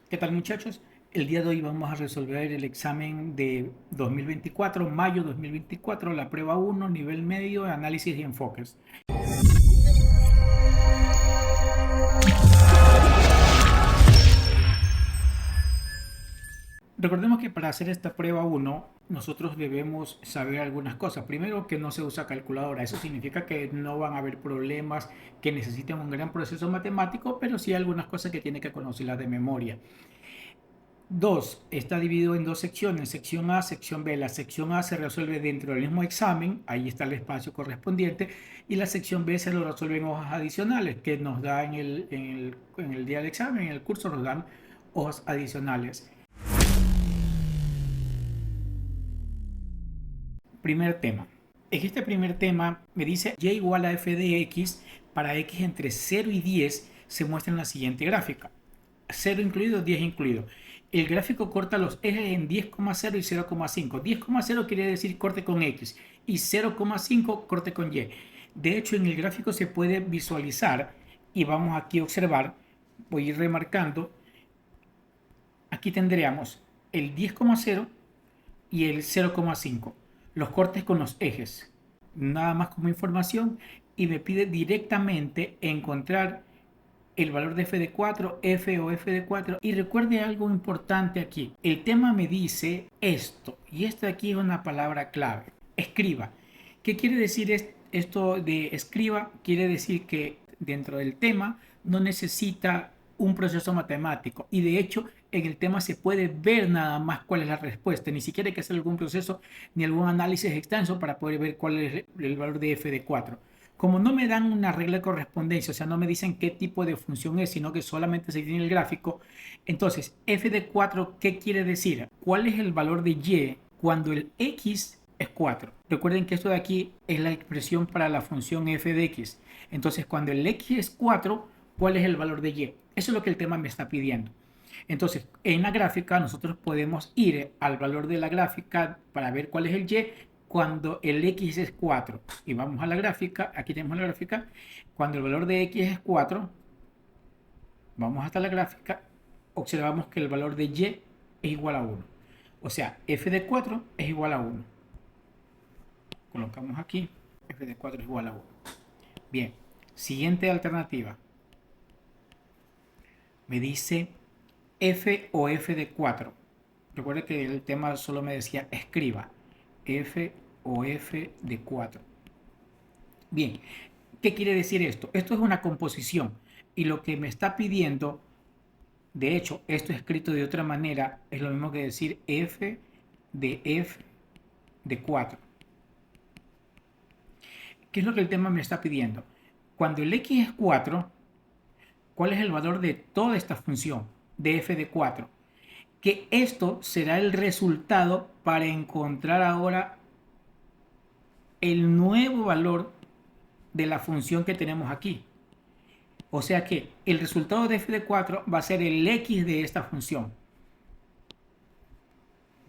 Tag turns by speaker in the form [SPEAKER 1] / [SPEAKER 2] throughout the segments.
[SPEAKER 1] ¿Qué tal, muchachos? El día de hoy vamos a resolver el examen de 2024, mayo 2024, la prueba 1, nivel medio, análisis y enfoques. Recordemos que para hacer esta prueba 1, nosotros debemos saber algunas cosas. Primero, que no se usa calculadora. Eso significa que no van a haber problemas que necesiten un gran proceso matemático, pero sí algunas cosas que tiene que conocerlas de memoria. 2. Está dividido en dos secciones, sección A, sección B. La sección A se resuelve dentro del mismo examen, ahí está el espacio correspondiente, y la sección B se lo resuelve en hojas adicionales, que nos da en el día del examen, en el curso nos dan hojas adicionales. Primer tema. En este primer tema me dice y igual a f de x para x entre 0 y 10 se muestra en la siguiente gráfica. 0 incluido, 10 incluido. El gráfico corta los ejes en 10,0 y 0,5. 10,0 quiere decir corte con X y 0,5 corte con Y. De hecho, en el gráfico se puede visualizar y vamos aquí a observar, voy a ir remarcando, aquí tendríamos el 10,0 y el 0,5, los cortes con los ejes. Nada más como información y me pide directamente encontrar el valor de f de 4, f o f de 4. Y recuerde algo importante aquí. El tema me dice esto, y esto aquí es una palabra clave. Escriba. ¿Qué quiere decir esto de escriba? Quiere decir que dentro del tema no necesita un proceso matemático. Y de hecho, en el tema se puede ver nada más cuál es la respuesta. Ni siquiera hay que hacer algún proceso ni algún análisis extenso para poder ver cuál es el valor de f de 4. Como no me dan una regla de correspondencia, o sea, no me dicen qué tipo de función es, sino que solamente se tiene el gráfico, entonces, f de 4, ¿qué quiere decir? ¿Cuál es el valor de y cuando el x es 4? Recuerden que esto de aquí es la expresión para la función f de x. Entonces, cuando el x es 4, ¿cuál es el valor de y? Eso es lo que el tema me está pidiendo. Entonces, en la gráfica nosotros podemos ir al valor de la gráfica para ver cuál es el y cuando el x es 4. Y vamos a la gráfica, aquí tenemos la gráfica, cuando el valor de x es 4, vamos hasta la gráfica, observamos que el valor de y es igual a 1. O sea, f de 4 es igual a 1. Colocamos aquí, f de 4 es igual a 1. Bien, siguiente alternativa. Me dice f o f de 4. Recuerde que el tema solo me decía escriba f o f de 4. Bien, ¿qué quiere decir esto? Esto es una composición y lo que me está pidiendo, de hecho, esto escrito de otra manera es lo mismo que decir f de 4. ¿Qué es lo que el tema me está pidiendo? Cuando el x es 4, ¿cuál es el valor de toda esta función de f de 4? Que esto será el resultado para encontrar ahora el nuevo valor de la función que tenemos aquí. O sea que el resultado de f de 4 va a ser el x de esta función.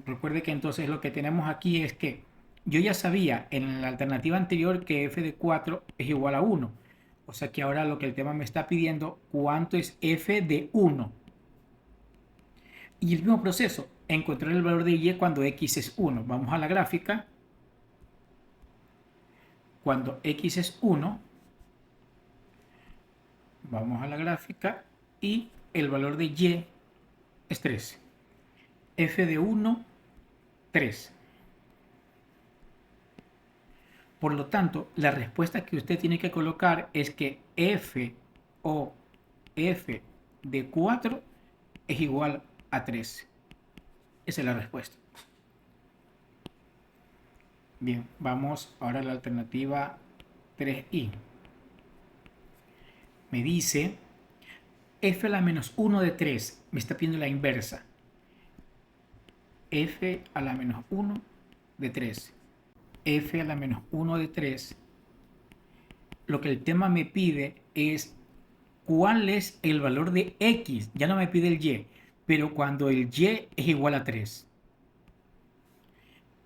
[SPEAKER 1] Recuerde que entonces lo que tenemos aquí es que yo ya sabía en la alternativa anterior que f de 4 es igual a 1. O sea que ahora lo que el tema me está pidiendo, ¿cuánto es f de 1? Y el mismo proceso, encontrar el valor de y cuando x es 1. Vamos a la gráfica. Cuando x es 1, vamos a la gráfica y el valor de y es 3. F de 1, 3. Por lo tanto, la respuesta que usted tiene que colocar es que f o f de 4 es igual a 3. Esa es la respuesta. Bien, vamos ahora a la alternativa 3i. Me dice f a la menos 1 de 3. Me está pidiendo la inversa. F a la menos 1 de 3. F a la menos 1 de 3. Lo que el tema me pide es cuál es el valor de x. Ya no me pide el y, pero cuando el y es igual a 3.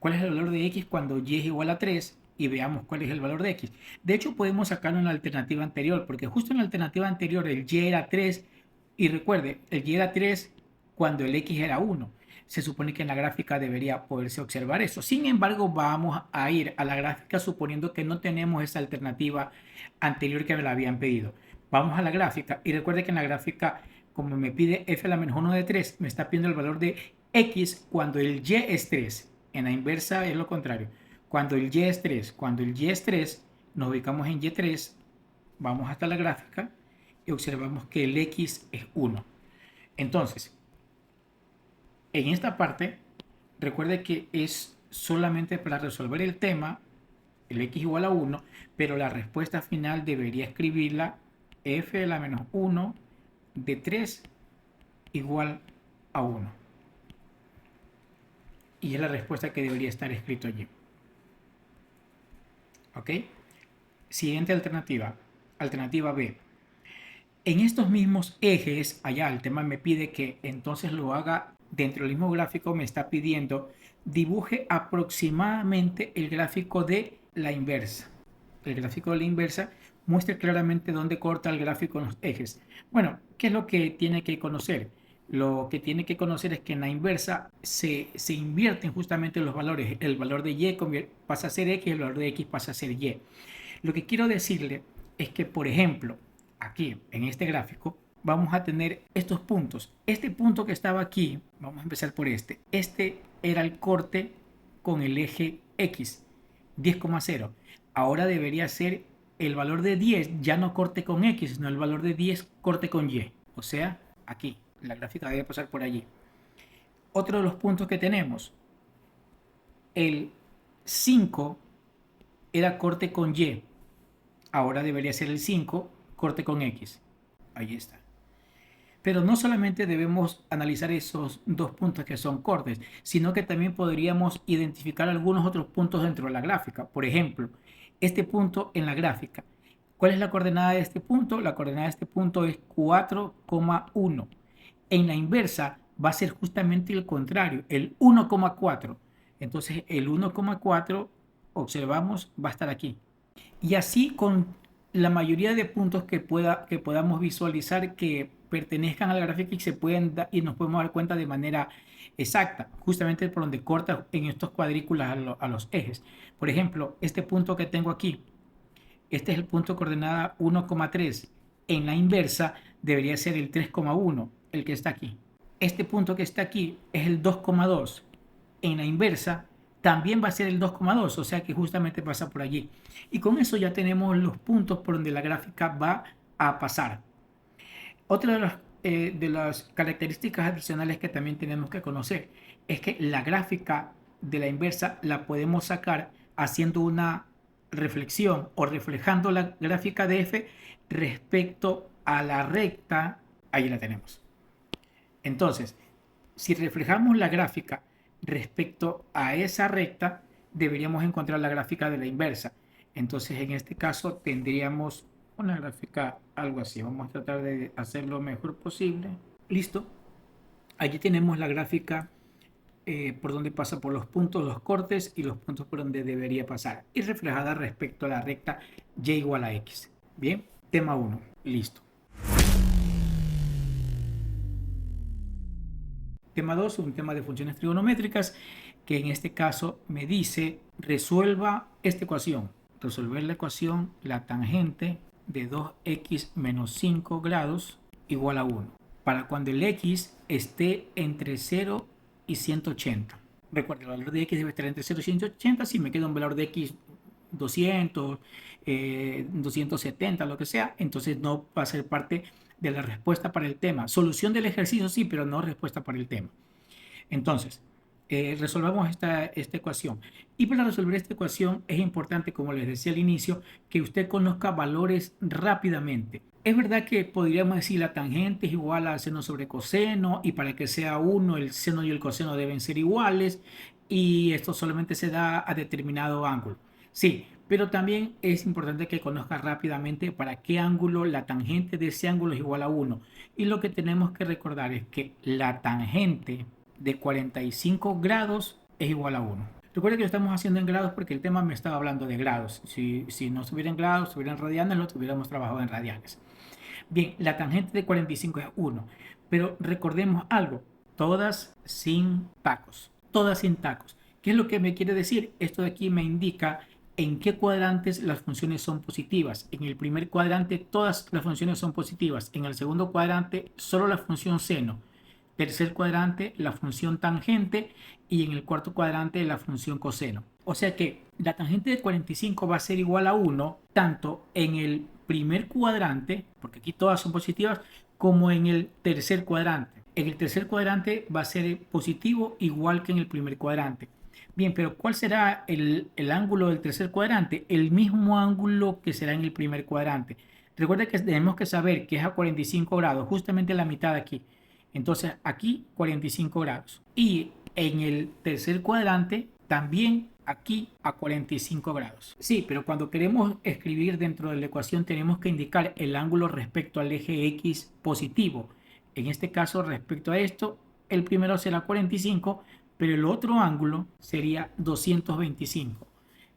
[SPEAKER 1] ¿Cuál es el valor de x cuando y es igual a 3? Y veamos cuál es el valor de x. De hecho, podemos sacarlo en la alternativa anterior, porque justo en la alternativa anterior el y era 3. Y recuerde, el y era 3 cuando el X era 1. Se supone que en la gráfica debería poderse observar eso. Sin embargo, vamos a ir a la gráfica suponiendo que no tenemos esa alternativa anterior que me la habían pedido. Vamos a la gráfica y recuerde que en la gráfica, como me pide f a la menos 1 de 3, me está pidiendo el valor de X cuando el Y es 3. En la inversa es lo contrario. Cuando el Y es 3, cuando el Y es 3, nos ubicamos en Y3, vamos hasta la gráfica y observamos que el X es 1. Entonces, en esta parte, recuerde que es solamente para resolver el tema, el X igual a 1, pero la respuesta final debería escribirla f a la menos 1 de 3 igual a 1. Y es la respuesta que debería estar escrito allí. ¿Ok? Siguiente alternativa. Alternativa B. En estos mismos ejes, allá el tema me pide que entonces lo haga dentro del mismo gráfico, me está pidiendo dibuje aproximadamente el gráfico de la inversa. El gráfico de la inversa muestra claramente dónde corta el gráfico en los ejes. Bueno, ¿qué es lo que tiene que conocer? Lo que tiene que conocer es que en la inversa se invierten justamente los valores. El valor de Y pasa a ser X, el valor de X pasa a ser Y. Lo que quiero decirle es que, por ejemplo, aquí en este gráfico vamos a tener estos puntos. Este punto que estaba aquí, vamos a empezar por este. Este era el corte con el eje X, 10,0. Ahora debería ser el valor de 10, ya no corte con X, sino el valor de 10 corte con Y. O sea, aquí, la gráfica debe pasar por allí. Otro de los puntos que tenemos, el 5 era corte con Y. Ahora debería ser el 5 corte con X. Ahí está. Pero no solamente debemos analizar esos dos puntos que son cortes, sino que también podríamos identificar algunos otros puntos dentro de la gráfica. Por ejemplo, este punto en la gráfica. ¿Cuál es la coordenada de este punto? La coordenada de este punto es 4,1. En la inversa va a ser justamente el contrario, el 1,4. Entonces el 1,4, observamos, va a estar aquí. Y así con la mayoría de puntos que podamos visualizar que pertenezcan a la gráfica y se pueden y nos podemos dar cuenta de manera exacta, justamente por donde corta en estos cuadrículas a los ejes. Por ejemplo, este punto que tengo aquí, este es el punto coordenada 1,3. En la inversa debería ser el 3,1, el que está aquí. Este punto que está aquí es el 2,2. En la inversa también va a ser el 2,2, o sea que justamente pasa por allí. Y con eso ya tenemos los puntos por donde la gráfica va a pasar. Otra de las características adicionales que también tenemos que conocer es que la gráfica de la inversa la podemos sacar haciendo una reflexión o reflejando la gráfica de f respecto a la recta. Ahí la tenemos. Entonces, si reflejamos la gráfica respecto a esa recta, deberíamos encontrar la gráfica de la inversa. Entonces, en este caso, tendríamos una gráfica algo así. Vamos a tratar de hacerlo lo mejor posible. Listo. Allí tenemos la gráfica por donde pasa por los puntos, los cortes y los puntos por donde debería pasar. Y reflejada respecto a la recta y igual a x. Bien, tema 1. Listo. Tema 2, un tema de funciones trigonométricas, que en este caso me dice, resuelva esta ecuación. Resolver la ecuación, la tangente de 2x menos 5 grados igual a 1. Para cuando el x esté entre 0 y 180. Recuerda, el valor de x debe estar entre 0 y 180. Si me queda un valor de x 200, 270, lo que sea, entonces no va a ser parte de la respuesta para el tema. Solución del ejercicio sí, pero no respuesta para el tema. Entonces, resolvamos esta ecuación. Y para resolver esta ecuación es importante, como les decía al inicio, que usted conozca valores rápidamente. Es verdad que podríamos decir la tangente es igual a seno sobre coseno y para que sea 1 el seno y el coseno deben ser iguales y esto solamente se da a determinado ángulo. Sí, pero también es importante que conozca rápidamente para qué ángulo la tangente de ese ángulo es igual a 1. Y lo que tenemos que recordar es que la tangente de 45 grados es igual a 1. Recuerda que lo estamos haciendo en grados porque el tema me estaba hablando de grados. Si no estuviera en grados, estuviera en radianes, lo tuviéramos trabajado en radianes. Bien, la tangente de 45 es 1. Pero recordemos algo. todas sin tacos. Todas sin tacos. ¿Qué es lo que me quiere decir? Esto de aquí me indica en qué cuadrantes las funciones son positivas. En el primer cuadrante todas las funciones son positivas. En el segundo cuadrante solo la función seno. Tercer cuadrante la función tangente y en el cuarto cuadrante la función coseno. O sea que la tangente de 45 va a ser igual a 1 tanto en el primer cuadrante, porque aquí todas son positivas, como en el tercer cuadrante. En el tercer cuadrante va a ser positivo igual que en el primer cuadrante. Bien, pero ¿cuál será el ángulo del tercer cuadrante? El mismo ángulo que será en el primer cuadrante. Recuerda que tenemos que saber que es a 45 grados, justamente la mitad de aquí. Entonces aquí 45 grados. Y en el tercer cuadrante también aquí a 45 grados. Sí, pero cuando queremos escribir dentro de la ecuación tenemos que indicar el ángulo respecto al eje X positivo. En este caso, respecto a esto, el primero será 45, pero el otro ángulo sería 225.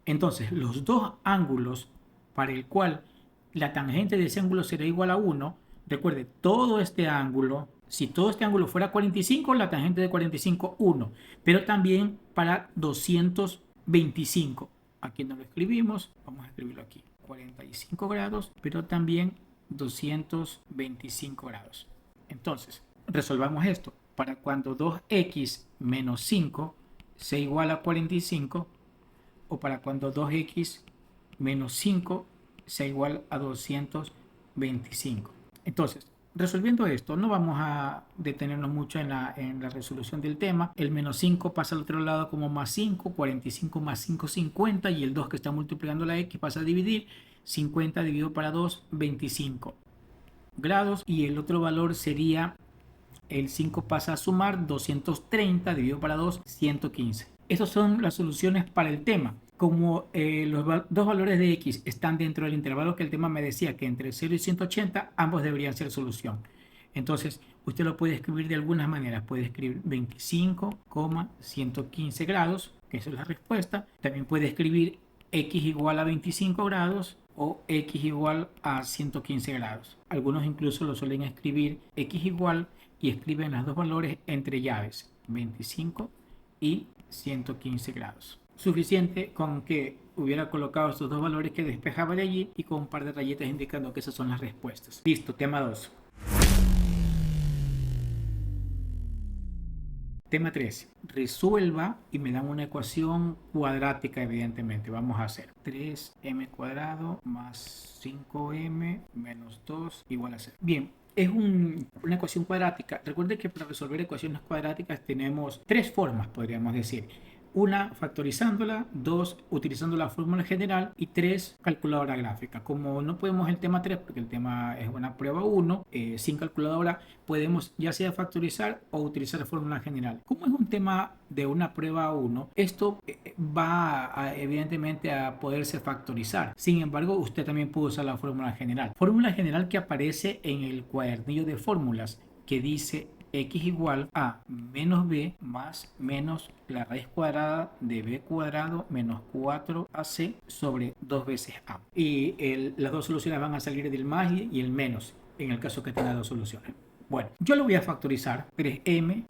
[SPEAKER 1] Entonces, los dos ángulos para el cual la tangente de ese ángulo será igual a 1, recuerde, todo este ángulo, si todo este ángulo fuera 45, la tangente de 45, 1, pero también para 225. Aquí no lo escribimos, vamos a escribirlo aquí, 45 grados, pero también 225 grados. Entonces, resolvamos esto. Para cuando 2x menos 5 sea igual a 45, o para cuando 2x menos 5 sea igual a 225. Entonces, resolviendo esto, no vamos a detenernos mucho en la resolución del tema. El menos 5 pasa al otro lado como más 5, 45 más 5, 50, y el 2 que está multiplicando la x pasa a dividir, 50 dividido para 2, 25 grados, y el otro valor sería, el 5 pasa a sumar, 230 dividido para 2, 115. Estas son las soluciones para el tema. Como los dos valores de x están dentro del intervalo que el tema me decía que entre 0 y 180, ambos deberían ser solución. Entonces, usted lo puede escribir de algunas maneras. Puede escribir 25,115 grados, que esa es la respuesta. También puede escribir x igual a 25 grados o x igual a 115 grados. Algunos incluso lo suelen escribir x igual y escriben los dos valores entre llaves, 25 y 115 grados. Suficiente con que hubiera colocado estos dos valores que despejaba de allí y con un par de rayitas indicando que esas son las respuestas. Listo, tema 2. Tema 3. Resuelva y me dan una ecuación cuadrática, evidentemente. Vamos a hacer 3m cuadrado más 5m menos 2 igual a 0. Bien, es una ecuación cuadrática. Recuerde que para resolver ecuaciones cuadráticas tenemos tres formas, podríamos decir. Una, factorizándola. Dos, utilizando la fórmula general. Y tres, calculadora gráfica. Como no podemos el tema 3 porque el tema es una prueba 1, sin calculadora, podemos ya sea factorizar o utilizar la fórmula general. Como es un tema de una prueba 1, esto evidentemente a poderse factorizar. Sin embargo, usted también puede usar la fórmula general. Fórmula general que aparece en el cuadernillo de fórmulas, que dice x igual a menos b más menos la raíz cuadrada de b cuadrado menos 4ac sobre 2 veces a. Y las dos soluciones van a salir del más y el menos, en el caso que tenga dos soluciones. Bueno, yo lo voy a factorizar, 3m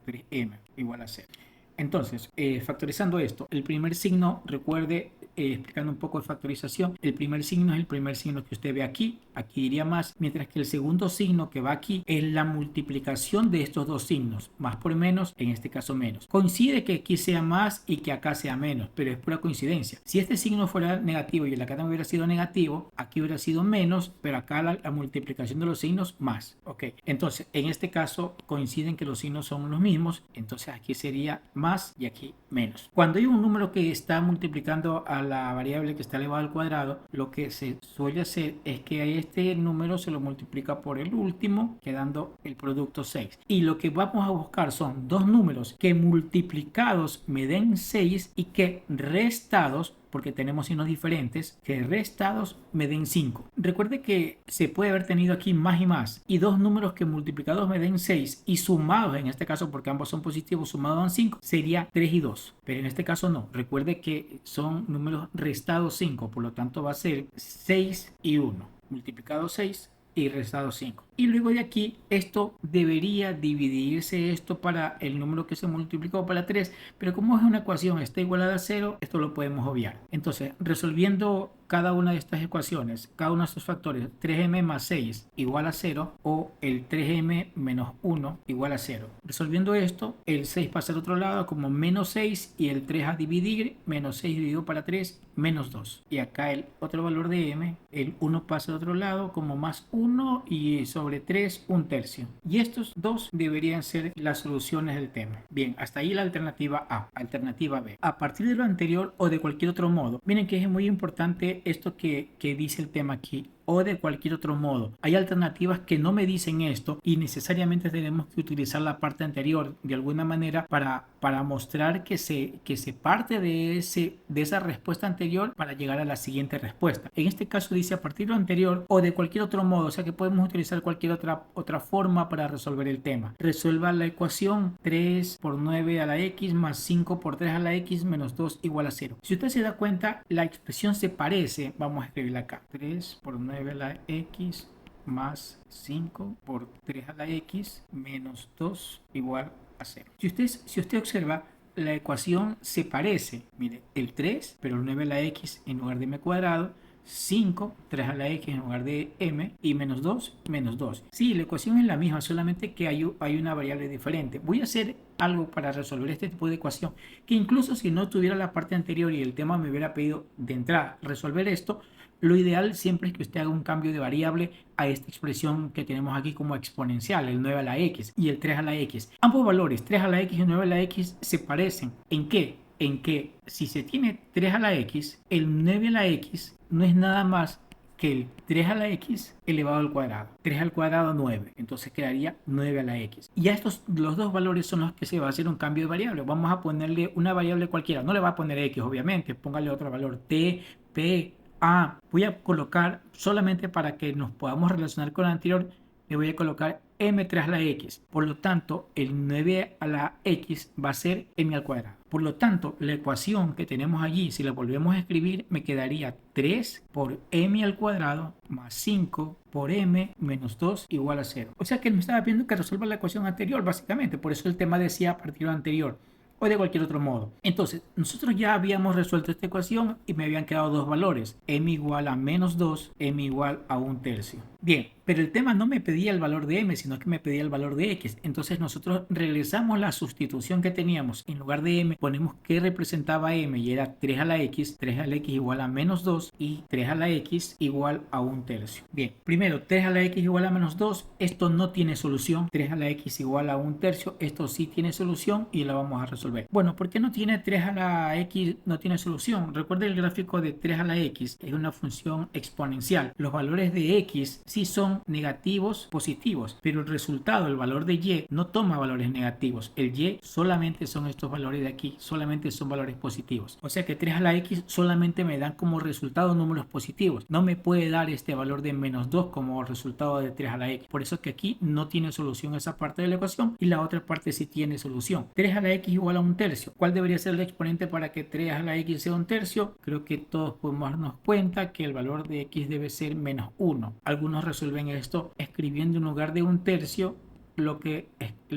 [SPEAKER 1] igual a 0. Entonces, factorizando esto, el primer signo, recuerde, explicando un poco de factorización, el primer signo es el primer signo que usted ve aquí iría más, mientras que el segundo signo que va aquí es la multiplicación de estos dos signos, más por menos, en este caso menos. Coincide que aquí sea más y que acá sea menos, pero es pura coincidencia. Si este signo fuera negativo y el acá también hubiera sido negativo, aquí hubiera sido menos, pero acá la multiplicación de los signos más. Ok, entonces en este caso coinciden que los signos son los mismos, entonces aquí sería más y aquí menos. Cuando hay un número que está multiplicando a la variable que está elevado al cuadrado, lo que se suele hacer es que a este número se lo multiplica por el último, quedando el producto 6. Y lo que vamos a buscar son dos números que multiplicados me den 6 y que restados, porque tenemos signos diferentes, que restados me den 5. Recuerde que se puede haber tenido aquí más y más, y dos números que multiplicados me den 6 y sumados, en este caso porque ambos son positivos, sumados dan 5, sería 3 y 2. Pero en este caso no. Recuerde que son números restados 5, por lo tanto va a ser 6 y 1. Multiplicado 6 y restado 5. Y luego de aquí, esto debería dividirse esto para el número que se multiplicó para 3, pero como es una ecuación está igualada a 0, esto lo podemos obviar. Entonces, resolviendo cada una de estas ecuaciones, cada uno de estos factores, 3m más 6 igual a 0 o el 3m menos 1 igual a 0. Resolviendo esto, el 6 pasa al otro lado como menos 6 y el 3 a dividir, menos 6 dividido para 3, menos 2. Y acá el otro valor de m, el 1 pasa al otro lado como más 1 y sobre 3, un tercio. Y estos dos deberían ser las soluciones del tema. Bien, hasta ahí la alternativa A. Alternativa B. A partir de lo anterior o de cualquier otro modo, miren que es muy importante esto que dice el tema aquí, o de cualquier otro modo. Hay alternativas que no me dicen esto y necesariamente tenemos que utilizar la parte anterior de alguna manera para mostrar que se parte de esa respuesta anterior para llegar a la siguiente respuesta. En este caso dice a partir de lo anterior o de cualquier otro modo, o sea que podemos utilizar cualquier otra forma para resolver el tema. Resuelva la ecuación 3 por 9 a la x más 5 por 3 a la x menos 2 igual a 0. Si usted se da cuenta, la expresión se parece, vamos a escribirla acá, 3 por 9 a la x más 5 por 3 a la x menos 2 igual a 0. Si usted observa, la ecuación se parece, mire, el 3, pero el 9 a la x en lugar de m cuadrado, 5, 3 a la x en lugar de m y menos 2, menos 2. Sí, la ecuación es la misma, solamente que hay una variable diferente. Voy a hacer algo para resolver este tipo de ecuación, que incluso si no tuviera la parte anterior y el tema me hubiera pedido de entrada resolver esto, lo ideal siempre es que usted haga un cambio de variable a esta expresión que tenemos aquí como exponencial, el 9 a la x y el 3 a la x. Ambos valores, 3 a la x y 9 a la x, se parecen. ¿En qué? En que si se tiene 3 a la x, el 9 a la x no es nada más que el 3 a la x elevado al cuadrado. 3 al cuadrado, 9. Entonces quedaría 9 a la x. Y a los dos valores son los que se va a hacer un cambio de variable. Vamos a ponerle una variable cualquiera. No le va a poner x, obviamente. Póngale otro valor. T, P, A. Voy a colocar, solamente para que nos podamos relacionar con el anterior, le voy a colocar m3 a la x. Por lo tanto, el 9 a la x va a ser m al cuadrado. Por lo tanto, la ecuación que tenemos allí, si la volvemos a escribir, me quedaría 3 por m al cuadrado más 5 por m menos 2 igual a 0. O sea que me estaba pidiendo que resuelva la ecuación anterior, básicamente. Por eso el tema decía a partir de lo anterior o de cualquier otro modo. Entonces, nosotros ya habíamos resuelto esta ecuación y me habían quedado dos valores, m igual a menos 2, m igual a un tercio. Bien, pero el tema no me pedía el valor de m, sino que me pedía el valor de x. Entonces nosotros regresamos la sustitución que teníamos. En lugar de m, ponemos que representaba m y era 3 a la x. 3 a la x igual a menos 2 y 3 a la x igual a un tercio. Bien, primero 3 a la x igual a menos 2. Esto no tiene solución. 3 a la x igual a un tercio. Esto sí tiene solución y la vamos a resolver. Bueno, ¿por qué no tiene 3 a la x? No tiene solución. Recuerda el gráfico de 3 a la x. Es una función exponencial. Los valores de x sí son negativos, positivos, pero el resultado, el valor de y, no toma valores negativos. El y solamente son estos valores de aquí, solamente son valores positivos. O sea que 3 a la x solamente me dan como resultado números positivos. No me puede dar este valor de menos 2 como resultado de 3 a la x. Por eso que aquí no tiene solución esa parte de la ecuación y la otra parte sí tiene solución. 3 a la x igual a un tercio. ¿Cuál debería ser el exponente para que 3 a la x sea un tercio? Creo que todos podemos darnos cuenta que el valor de x debe ser menos 1. Algunos resuelven esto escribiendo en lugar de un tercio lo que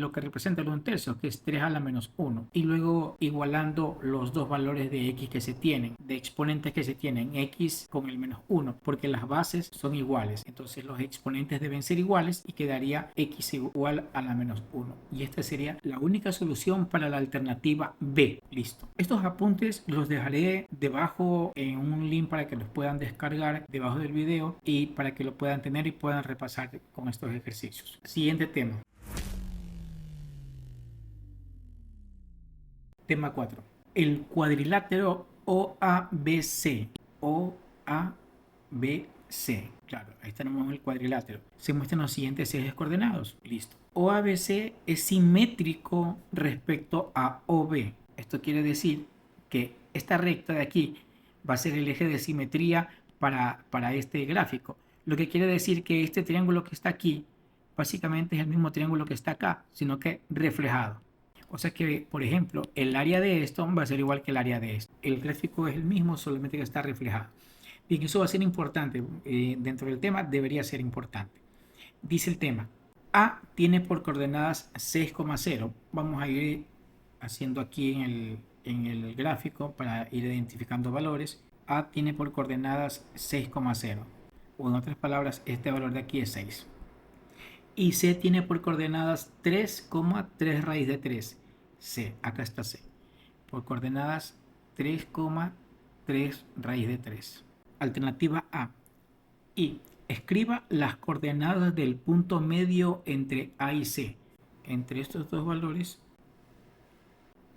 [SPEAKER 1] representa el un tercio, que es 3 a la menos 1, y luego igualando los dos valores de x que se tienen, de exponentes que se tienen, x con el menos 1, porque las bases son iguales, entonces los exponentes deben ser iguales y quedaría x igual a la menos 1, y esta sería la única solución para la alternativa B. Listo. Estos apuntes los dejaré debajo en un link para que los puedan descargar debajo del video y para que lo puedan tener y puedan repasar con estos ejercicios. Siguiente tema. Tema 4. El cuadrilátero OABC. OABC. Claro, ahí tenemos el cuadrilátero. Se muestran los siguientes ejes coordenados. Listo. OABC es simétrico respecto a OB. Esto quiere decir que esta recta de aquí va a ser el eje de simetría para este gráfico. Lo que quiere decir que este triángulo que está aquí básicamente es el mismo triángulo que está acá, sino que reflejado. O sea que, por ejemplo, el área de esto va a ser igual que el área de esto. El gráfico es el mismo, solamente que está reflejado. Bien, eso va a ser importante. Dentro del tema debería ser importante. Dice el tema, A tiene por coordenadas 6,0. Vamos a ir haciendo aquí en el gráfico para ir identificando valores. A tiene por coordenadas 6,0. O en otras palabras, este valor de aquí es 6. Y C tiene por coordenadas 3,3 raíz de 3. C, acá está C. Por coordenadas 3,3 raíz de 3. Alternativa A. Y escriba las coordenadas del punto medio entre A y C. Entre estos dos valores,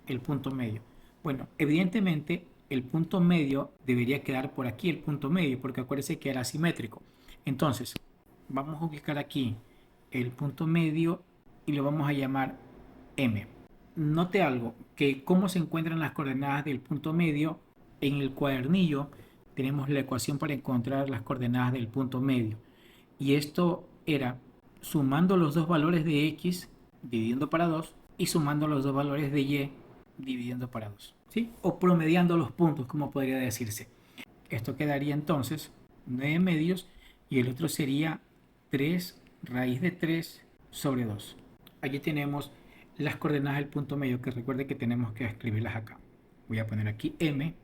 [SPEAKER 1] el punto medio. Bueno, evidentemente el punto medio debería quedar por aquí, el punto medio, porque acuérdense que era simétrico. Entonces, vamos a ubicar aquí el punto medio y lo vamos a llamar M. Note algo, que cómo se encuentran las coordenadas del punto medio. En el cuadernillo tenemos la ecuación para encontrar las coordenadas del punto medio. Y esto era sumando los dos valores de X, dividiendo para 2, y sumando los dos valores de Y, dividiendo para 2. ¿Sí? O promediando los puntos, como podría decirse. Esto quedaría entonces 9 medios y el otro sería 3 raíz de 3 sobre 2. Allí tenemos las coordenadas del punto medio, que recuerde que tenemos que escribirlas acá. Voy a poner aquí M,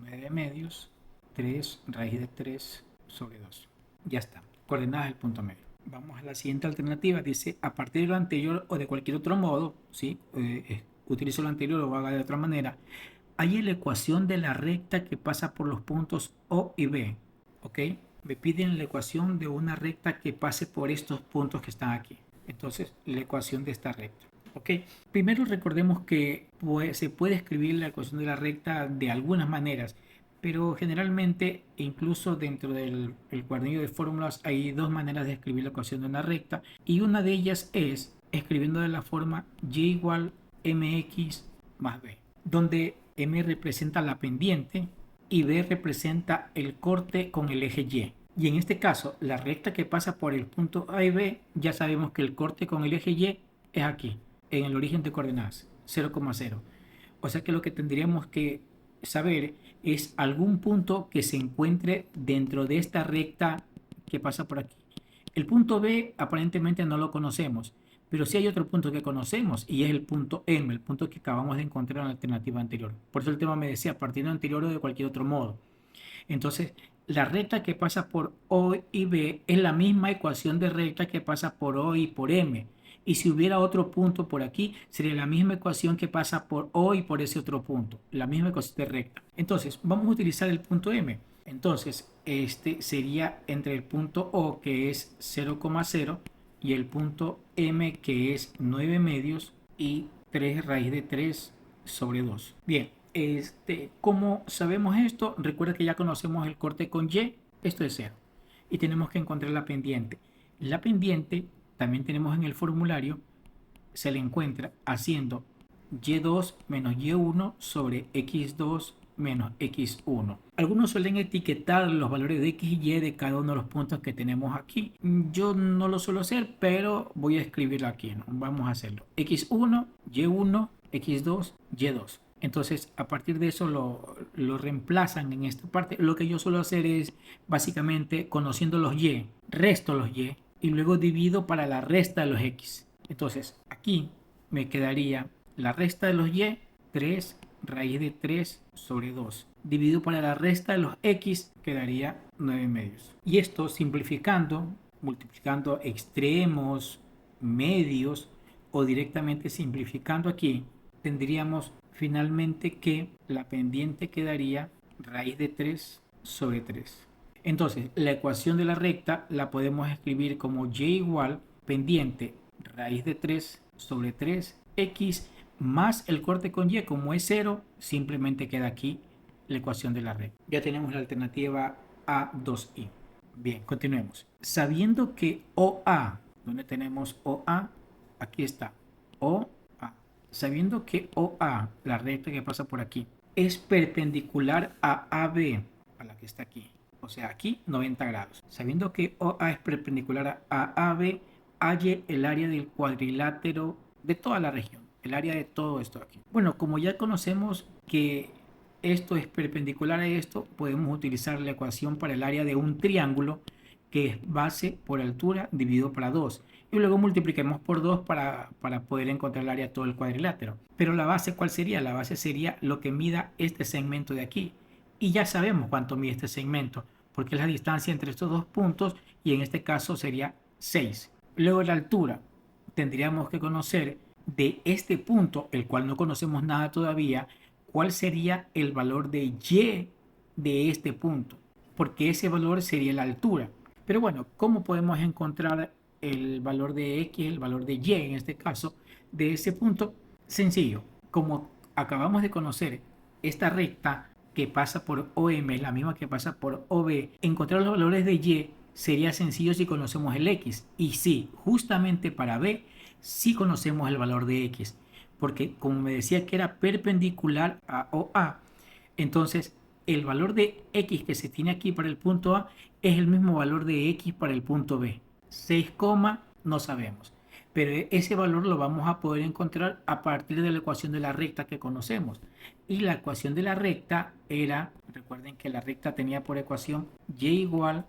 [SPEAKER 1] 9 medios, 3 raíz de 3 sobre 2. Ya está, coordenadas del punto medio. Vamos a la siguiente alternativa. Dice, a partir de lo anterior o de cualquier otro modo, ¿sí? Utilizo lo anterior o haga de otra manera, hay la ecuación de la recta que pasa por los puntos O y B. ¿Ok? Me piden la ecuación de una recta que pase por estos puntos que están aquí. Entonces, la ecuación de esta recta. ¿Ok? Primero recordemos que se puede escribir la ecuación de la recta de algunas maneras, pero generalmente, incluso dentro del cuadernillo de fórmulas, hay dos maneras de escribir la ecuación de una recta, y una de ellas es escribiendo de la forma y igual mx más b, donde m representa la pendiente y b representa el corte con el eje y. Y en este caso, la recta que pasa por el punto A y B, ya sabemos que el corte con el eje Y es aquí, en el origen de coordenadas, 0,0. O sea que lo que tendríamos que saber es algún punto que se encuentre dentro de esta recta que pasa por aquí. El punto B aparentemente no lo conocemos, pero sí hay otro punto que conocemos y es el punto M, el punto que acabamos de encontrar en la alternativa anterior. Por eso el tema me decía, partiendo anterior o de cualquier otro modo. Entonces, la recta que pasa por O y B es la misma ecuación de recta que pasa por O y por M. Y si hubiera otro punto por aquí, sería la misma ecuación que pasa por O y por ese otro punto. La misma ecuación de recta. Entonces, vamos a utilizar el punto M. Entonces, este sería entre el punto O, que es 0,0, y el punto M, que es 9 medios, y 3 raíz de 3 sobre 2. Bien, ¿cómo sabemos esto? Recuerda que ya conocemos el corte con Y. Esto es 0. Y tenemos que encontrar la pendiente. La pendiente también tenemos en el formulario, se le encuentra haciendo y2 menos y1 sobre x2 menos x1. Algunos suelen etiquetar los valores de x y y de cada uno de los puntos que tenemos aquí. Yo no lo suelo hacer, pero voy a escribirlo aquí, ¿no? Vamos a hacerlo. x1, y1, x2, y2. Entonces, a partir de eso lo reemplazan en esta parte. Lo que yo suelo hacer es, básicamente, conociendo los y, resto los y, y luego divido para la resta de los x. Entonces, aquí me quedaría la resta de los y, 3 raíz de 3 sobre 2. Dividido para la resta de los x, quedaría 9 medios. Y esto simplificando, multiplicando extremos, medios, o directamente simplificando aquí, tendríamos finalmente que la pendiente quedaría raíz de 3 sobre 3. Entonces, la ecuación de la recta la podemos escribir como y igual pendiente raíz de 3 sobre 3x más el corte con y, como es 0, simplemente queda aquí la ecuación de la recta. Ya tenemos la alternativa A2i. Bien, continuemos. Sabiendo que OA, ¿dónde tenemos OA? Aquí está, OA. Sabiendo que OA, la recta que pasa por aquí, es perpendicular a AB, a la que está aquí. O sea, aquí 90 grados. Sabiendo que OA es perpendicular a AB, halle el área del cuadrilátero de toda la región. El área de todo esto aquí. Bueno, como ya conocemos que esto es perpendicular a esto, podemos utilizar la ecuación para el área de un triángulo que es base por altura dividido para 2. Y luego multipliquemos por 2 para poder encontrar el área de todo el cuadrilátero. Pero la base, ¿cuál sería? La base sería lo que mida este segmento de aquí. Y ya sabemos cuánto mide este segmento, porque es la distancia entre estos dos puntos y en este caso sería 6. Luego la altura. Tendríamos que conocer de este punto, el cual no conocemos nada todavía, cuál sería el valor de y de este punto, porque ese valor sería la altura. Pero bueno, ¿cómo podemos encontrar el valor de x, el valor de y en este caso, de ese punto? Sencillo, como acabamos de conocer esta recta que pasa por OM, es la misma que pasa por OB, encontrar los valores de y sería sencillo si conocemos el x. Y sí, justamente para B sí conocemos el valor de x, porque como me decía que era perpendicular a OA, entonces el valor de x que se tiene aquí para el punto A es el mismo valor de x para el punto B. 6, no sabemos. Pero ese valor lo vamos a poder encontrar a partir de la ecuación de la recta que conocemos. Y la ecuación de la recta era, recuerden que la recta tenía por ecuación y igual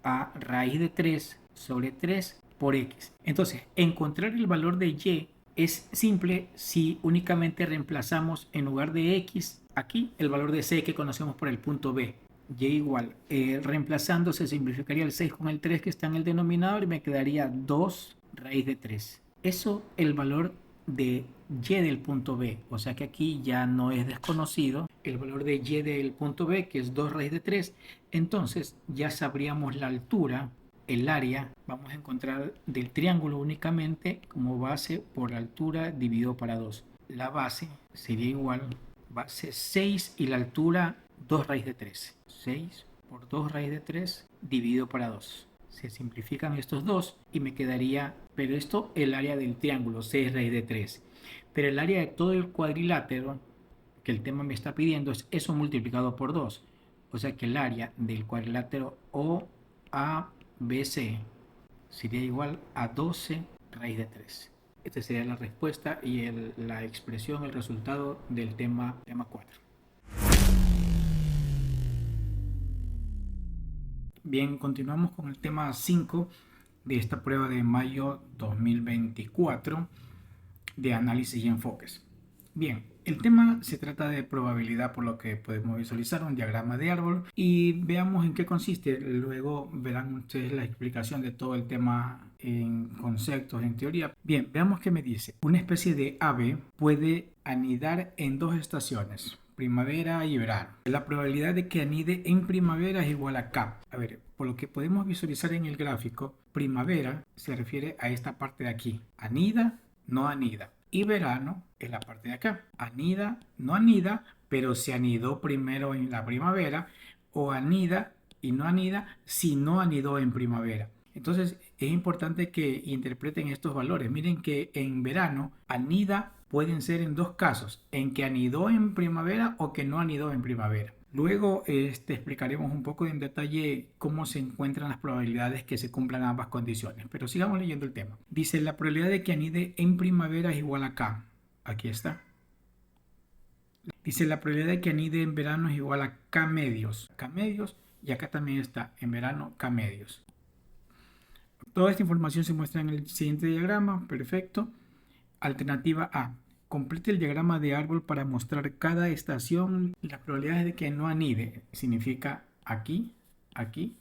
[SPEAKER 1] a raíz de 3 sobre 3 por x. Entonces, encontrar el valor de y es simple si únicamente reemplazamos en lugar de x aquí el valor de c que conocemos por el punto B. Y igual, reemplazando se simplificaría el 6 con el 3 que está en el denominador y me quedaría 2 raíz de 3. Eso el valor de y del punto B, o sea que aquí ya no es desconocido el valor de y del punto B, que es 2 raíz de 3. Entonces ya sabríamos la altura, el área, vamos a encontrar del triángulo únicamente como base por altura dividido para 2. La base sería igual, base 6 y la altura 2 raíz de 3. 6 por 2 raíz de 3 dividido para 2. Se simplifican estos dos y me quedaría, pero esto el área del triángulo, 6 raíz de 3. Pero el área de todo el cuadrilátero que el tema me está pidiendo es eso multiplicado por 2. O sea que el área del cuadrilátero OABC sería igual a 12 raíz de 3. Esta sería la respuesta y la expresión, el resultado del tema 4. Bien, continuamos con el tema 5 de esta prueba de mayo 2024 de análisis y enfoques. Bien, el tema se trata de probabilidad, por lo que podemos visualizar un diagrama de árbol y veamos en qué consiste. Luego verán ustedes la explicación de todo el tema en conceptos, en teoría. Bien, veamos qué me dice. Una especie de ave puede anidar en dos estaciones, primavera y verano. La probabilidad de que anide en primavera es igual a K. A ver, por lo que podemos visualizar en el gráfico, primavera se refiere a esta parte de aquí. Anida, no anida. Y verano es la parte de acá. Anida, no anida, pero se anidó primero en la primavera, o anida y no anida si no anidó en primavera. Entonces es importante que interpreten estos valores. Miren que en verano anida pueden ser en dos casos, en que anidó en primavera o que no anidó en primavera. Luego explicaremos un poco en detalle cómo se encuentran las probabilidades que se cumplan ambas condiciones. Pero sigamos leyendo el tema. Dice, la probabilidad de que anide en primavera es igual a K. Aquí está. Dice, la probabilidad de que anide en verano es igual a K medios. K medios, y acá también está, en verano, K medios. Toda esta información se muestra en el siguiente diagrama. Perfecto. Alternativa A. Complete el diagrama de árbol para mostrar cada estación. Las probabilidades de que no anide significa aquí, aquí,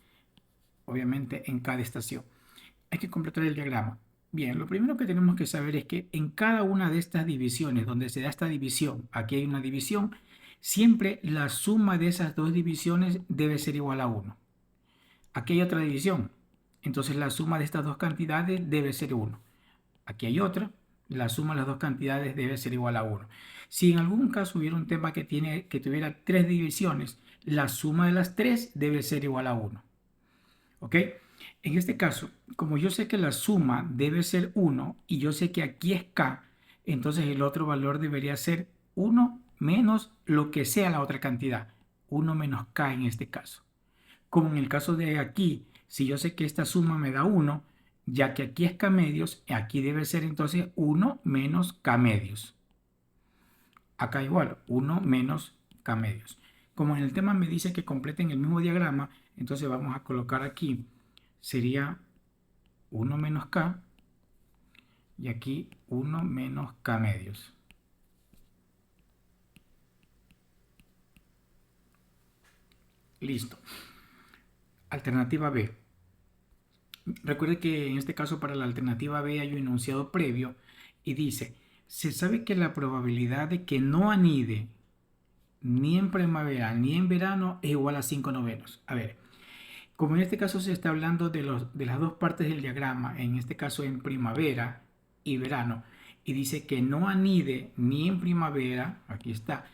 [SPEAKER 1] obviamente en cada estación. Hay que completar el diagrama. Bien, lo primero que tenemos que saber es que en cada una de estas divisiones, donde se da esta división, aquí hay una división, siempre la suma de esas dos divisiones debe ser igual a 1. Aquí hay otra división, entonces la suma de estas dos cantidades debe ser 1. Aquí hay otra. La suma de las dos cantidades debe ser igual a 1. Si en algún caso hubiera un tema que tuviera tres divisiones, la suma de las tres debe ser igual a 1. ¿Ok? En este caso, como yo sé que la suma debe ser 1 y yo sé que aquí es K, entonces el otro valor debería ser 1 menos lo que sea la otra cantidad. 1 menos K en este caso. Como en el caso de aquí, si yo sé que esta suma me da 1, ya que aquí es K medios, aquí debe ser entonces 1 menos K medios. Acá igual, 1 menos K medios. Como en el tema me dice que completen el mismo diagrama, entonces vamos a colocar aquí sería 1 menos k y aquí 1 menos k medios. Listo. Alternativa B. Recuerde que en este caso para la alternativa B hay un enunciado previo y dice, se sabe que la probabilidad de que no anide ni en primavera ni en verano es igual a 5 novenos. A ver, como en este caso se está hablando de las dos partes del diagrama, en este caso en primavera y verano, y dice que no anide ni en primavera, aquí está,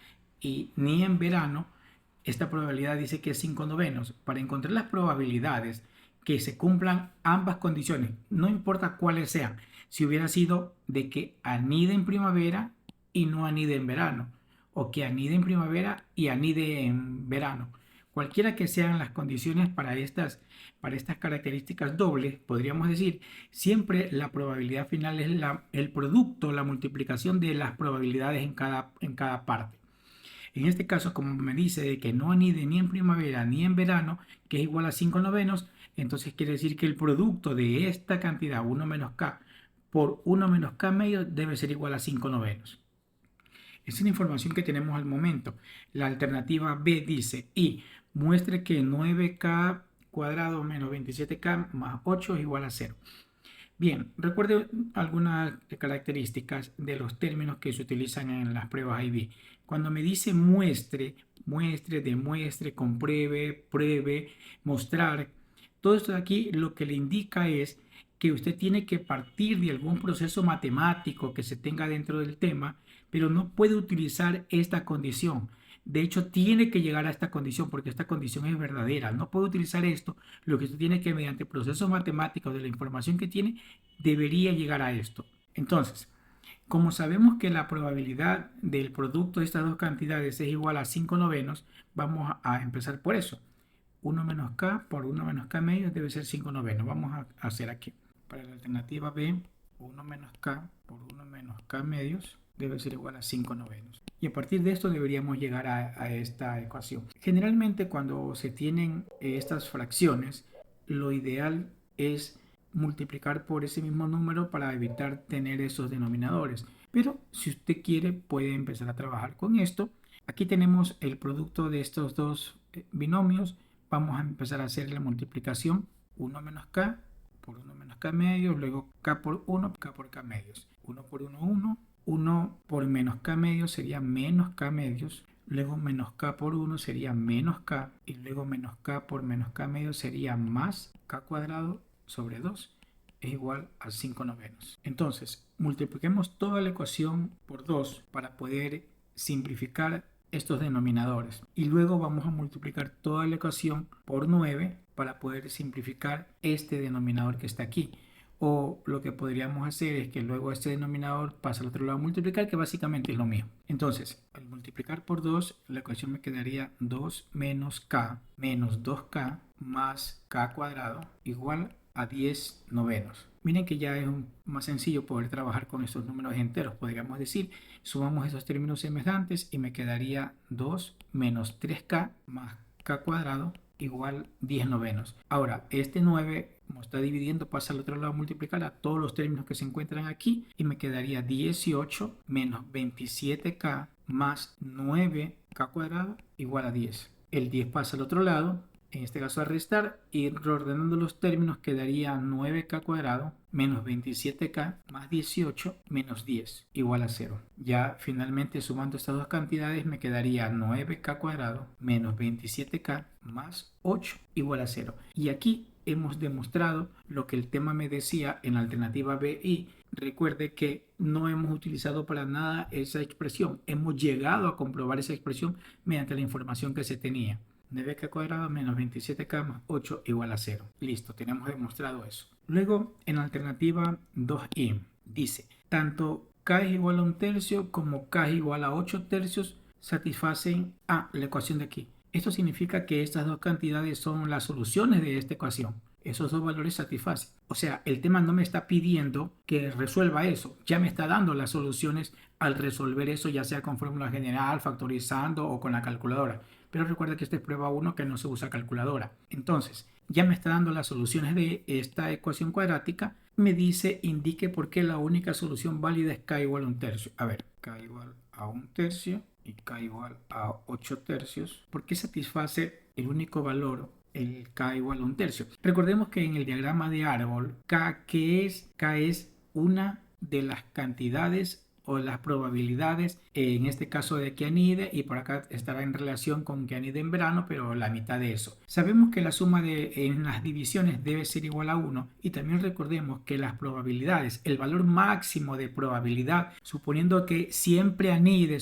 [SPEAKER 1] y ni en verano, esta probabilidad dice que es 5 novenos. Para encontrar las probabilidades que se cumplan ambas condiciones, no importa cuáles sean, si hubiera sido de que anide en primavera y no anide en verano, o que anide en primavera y anide en verano. Cualquiera que sean las condiciones para estas características dobles, podríamos decir, siempre la probabilidad final es el producto, la multiplicación de las probabilidades en cada parte. En este caso, como me dice que no anide ni en primavera ni en verano, que es igual a 5 novenos, entonces quiere decir que el producto de esta cantidad, 1 menos k por 1 menos k medio, debe ser igual a 5 novenos. Esa es la información que tenemos al momento. La alternativa B dice, y muestre que 9k cuadrado menos 27k más 8 es igual a 0. Bien, recuerde algunas características de los términos que se utilizan en las pruebas IB. Cuando me dice muestre, demuestre, compruebe, pruebe, mostrar, todo esto de aquí lo que le indica es que usted tiene que partir de algún proceso matemático que se tenga dentro del tema, pero no puede utilizar esta condición. De hecho, tiene que llegar a esta condición porque esta condición es verdadera. No puede utilizar esto. Lo que usted tiene que, mediante procesos matemáticos de la información que tiene, debería llegar a esto. Entonces, como sabemos que la probabilidad del producto de estas dos cantidades es igual a 5 novenos, vamos a empezar por eso. 1 menos k por 1 menos k medios debe ser 5 novenos. Vamos a hacer aquí. Para la alternativa B, 1 menos k por 1 menos k medios debe ser igual a 5 novenos. Y a partir de esto deberíamos llegar a esta ecuación. Generalmente cuando se tienen estas fracciones, lo ideal es multiplicar por ese mismo número para evitar tener esos denominadores. Pero si usted quiere, puede empezar a trabajar con esto. Aquí tenemos el producto de estos dos binomios. Vamos a empezar a hacer la multiplicación. 1 menos k por 1 menos k medios, luego k por 1, k por k medios. 1 por 1, 1. 1 por menos k medios sería menos k medios. Luego menos k por 1 sería menos k. Y luego menos k por menos k medios sería más k cuadrado sobre 2 es igual a 5 novenos. Entonces, multipliquemos toda la ecuación por 2 para poder simplificar estos denominadores. Y luego vamos a multiplicar toda la ecuación por 9 para poder simplificar este denominador que está aquí. O lo que podríamos hacer es que luego este denominador pasa al otro lado a multiplicar, que básicamente es lo mismo. Entonces, al multiplicar por 2, la ecuación me quedaría 2 menos k menos 2k más k cuadrado igual a 10 novenos. Miren que ya es más sencillo poder trabajar con estos números enteros. Podríamos decir, sumamos esos términos semejantes y me quedaría 2 menos 3k más k cuadrado igual 10 novenos. Ahora, este 9, como está dividiendo, pasa al otro lado a multiplicar a todos los términos que se encuentran aquí y me quedaría 18 menos 27k más 9k cuadrado igual a 10. El 10 pasa al otro lado, en este caso a restar, y reordenando los términos quedaría 9k cuadrado menos 27k más 18 menos 10 igual a 0. Ya finalmente sumando estas dos cantidades me quedaría 9k cuadrado menos 27k más 8 igual a 0. Y aquí hemos demostrado lo que el tema me decía en la alternativa B y recuerde que no hemos utilizado para nada esa expresión. Hemos llegado a comprobar esa expresión mediante la información que se tenía. 9k cuadrado menos 27k más 8 igual a 0. Listo, tenemos demostrado eso. Luego, en la alternativa 2i, dice, tanto k es igual a 1 tercio como k es igual a 8 tercios satisfacen la ecuación de aquí. Esto significa que estas dos cantidades son las soluciones de esta ecuación. Esos dos valores satisfacen. O sea, el tema no me está pidiendo que resuelva eso. Ya me está dando las soluciones al resolver eso, ya sea con fórmula general, factorizando o con la calculadora. Pero recuerda que esta es prueba 1 que no se usa calculadora. Entonces, ya me está dando las soluciones de esta ecuación cuadrática. Me dice, indique por qué la única solución válida es k igual a un tercio. A ver, k igual a un tercio y k igual a 8 tercios. ¿Por qué satisface el único valor, el k igual a un tercio? Recordemos que en el diagrama de árbol, k, ¿qué es? K es una de las cantidades o las probabilidades, en este caso de que anide, y por acá estará en relación con que anide en verano, pero la mitad de eso. Sabemos que la suma en las divisiones debe ser igual a 1, y también recordemos que las probabilidades, el valor máximo de probabilidad, suponiendo que siempre anide,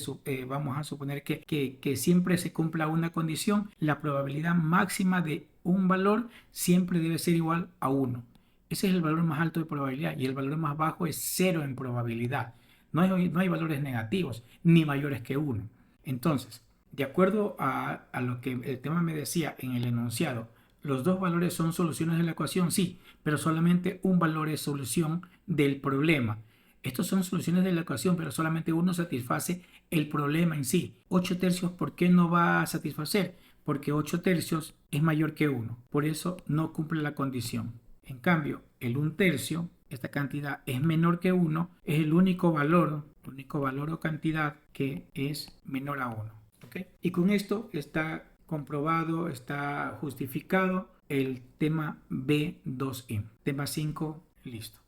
[SPEAKER 1] vamos a suponer que siempre se cumpla una condición, la probabilidad máxima de un valor siempre debe ser igual a 1. Ese es el valor más alto de probabilidad, y el valor más bajo es 0 en probabilidad. No hay valores negativos ni mayores que 1. Entonces, de acuerdo a lo que el tema me decía en el enunciado, los dos valores son soluciones de la ecuación, sí, pero solamente un valor es solución del problema. Estos son soluciones de la ecuación, pero solamente uno satisface el problema en sí. 8 tercios, ¿por qué no va a satisfacer? Porque 8 tercios es mayor que 1. Por eso no cumple la condición. En cambio, el 1 tercio, esta cantidad es menor que 1, es el único valor o cantidad que es menor a 1. ¿Okay? Y con esto está comprobado, está justificado el tema B2i. Tema 5, listo.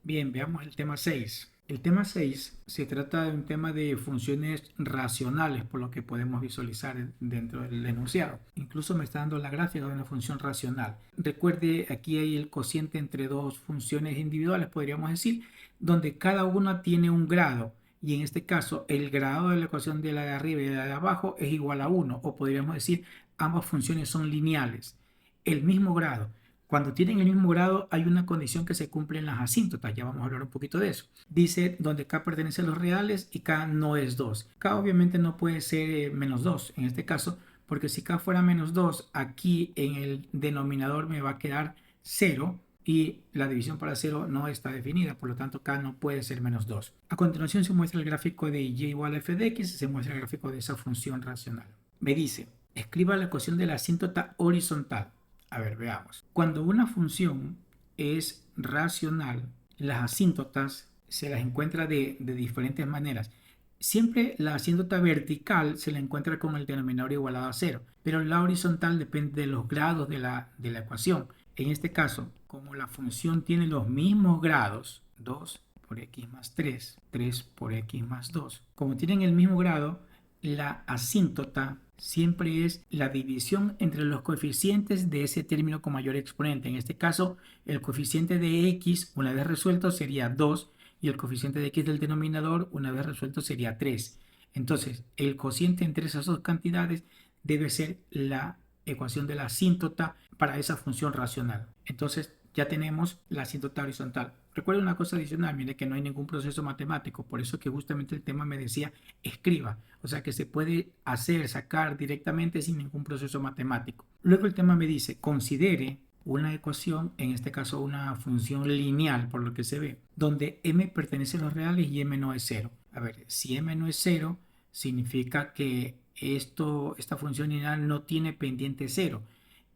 [SPEAKER 1] Bien, veamos el tema 6. El tema 6 se trata de un tema de funciones racionales, por lo que podemos visualizar dentro del enunciado. Incluso me está dando la gráfica de una función racional. Recuerde, aquí hay el cociente entre dos funciones individuales, podríamos decir, donde cada una tiene un grado. Y en este caso, el grado de la ecuación de la de arriba y de la de abajo es igual a 1. O podríamos decir, ambas funciones son lineales. El mismo grado. Cuando tienen el mismo grado hay una condición que se cumple en las asíntotas, ya vamos a hablar un poquito de eso. Dice donde k pertenece a los reales y k no es 2. K obviamente no puede ser menos 2 en este caso, porque si k fuera menos 2, aquí en el denominador me va a quedar 0 y la división para 0 no está definida, por lo tanto k no puede ser menos 2. A continuación se muestra el gráfico de y igual a f de x, se muestra el gráfico de esa función racional. Me dice, escriba la ecuación de la asíntota horizontal. A ver, veamos. Cuando una función es racional, las asíntotas se las encuentra de diferentes maneras. Siempre la asíntota vertical se la encuentra con el denominador igualado a 0, pero la horizontal depende de los grados de la ecuación. En este caso, como la función tiene los mismos grados, 2 por x más 3, 3 por x más 2, como tienen el mismo grado, la asíntota siempre es la división entre los coeficientes de ese término con mayor exponente. En este caso, el coeficiente de x, una vez resuelto, sería 2 y el coeficiente de x del denominador, una vez resuelto, sería 3. Entonces, el cociente entre esas dos cantidades debe ser la ecuación de la asíntota para esa función racional. Entonces, ya tenemos la asíntota horizontal. Recuerda una cosa adicional, mire que no hay ningún proceso matemático, por eso que justamente el tema me decía escriba, o sea que se puede hacer, sacar directamente sin ningún proceso matemático. Luego el tema me dice considere una ecuación, en este caso una función lineal por lo que se ve, donde m pertenece a los reales y m no es 0. A ver, si m no es 0, significa que esta función lineal no tiene pendiente 0,